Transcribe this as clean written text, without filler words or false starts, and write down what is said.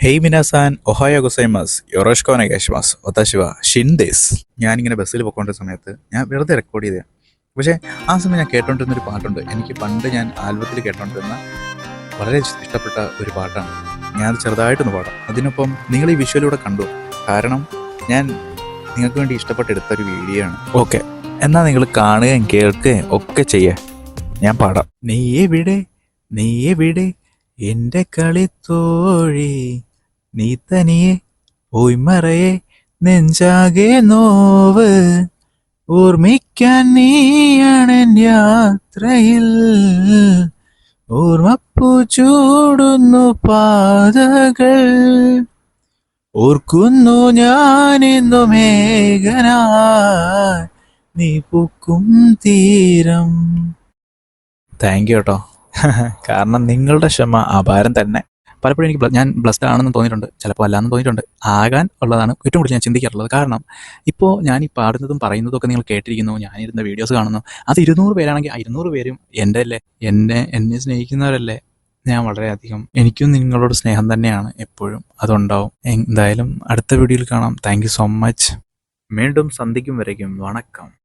Hey മിനാസാൻ Ohio ഗൊസൈമസ് യൊറോഷ്കോ നെഗേഷിമാസ് ഒത്താശിവ ഷിൻഡേസ്. ഞാനിങ്ങനെ ബസ്സിൽ പോയിക്കൊണ്ടിരുന്ന സമയത്ത് ഞാൻ വെറുതെ റെക്കോർഡ് ചെയ്തതാണ്. പക്ഷേ ആ സമയം ഞാൻ കേട്ടോണ്ടിരുന്നൊരു പാട്ടുണ്ട്. എനിക്ക് പണ്ട് ഞാൻ ആൽബത്തിൽ കേട്ടോണ്ടിരുന്ന വളരെ ഇഷ്ടപ്പെട്ട ഒരു പാട്ടാണ്. ഞാനത് ചെറുതായിട്ടൊന്ന് പാടാം. അതിനൊപ്പം നിങ്ങൾ ഈ വിഷ്വലൂടെ കണ്ടു. കാരണം ഞാൻ നിങ്ങൾക്ക് വേണ്ടി ഇഷ്ടപ്പെട്ടെടുത്തൊരു വീഡിയോ ആണ്. ഓക്കെ, എന്നാൽ നിങ്ങൾ കാണുകയും കേൾക്കുകയും ഒക്കെ ചെയ്യേ. ഞാൻ പാടാം. നീ എവിടെ, നീ എവിടെ എൻ്റെ കളിത്തോഴി, നീ തനിയെ പോയി മറയെ, നെഞ്ചാകെ നോവ് ഓർമ്മിക്കാൻ നീയാണെൻ യാത്രയിൽ, ഓർമ്മപ്പൂ ചൂടുന്നു പാതകൾ, ഓർക്കുന്നു ഞാനെന്നു മേഘനായി നീ പൂക്കും തീരം. താങ്ക് യു കേട്ടോ. കാരണം നിങ്ങളുടെ ക്ഷമ അപാരം തന്നെ. പലപ്പോഴും എനിക്ക് ഞാൻ ബ്ലസ്ഡ് ആണെന്ന് തോന്നിയിട്ടുണ്ട്, ചിലപ്പോൾ അല്ലാന്ന് തോന്നിയിട്ടുണ്ട്. ആകാൻ ഉള്ളതാണ് ഏറ്റവും കൂടുതൽ ഞാൻ ചിന്തിക്കാറുള്ളത്. കാരണം ഇപ്പോൾ ഞാൻ ഈ പാടുന്നതും പറയുന്നതും ഒക്കെ നിങ്ങൾ കേട്ടിരിക്കുന്നു, ഞാനിരുന്ന വീഡിയോസ് കാണുന്നു. അത് 200 പേരാണെങ്കിൽ 200 പേരും എൻ്റെ അല്ലേ, എന്നെ സ്നേഹിക്കുന്നവരല്ലേ. ഞാൻ വളരെയധികം, എനിക്കും നിങ്ങളോട് സ്നേഹം തന്നെയാണ് എപ്പോഴും, അതുണ്ടാവും. എന്തായാലും അടുത്ത വീഡിയോയിൽ കാണാം. Thank you so much. വീണ്ടും സന്ധിക്കും വരയ്ക്കും വണക്കം.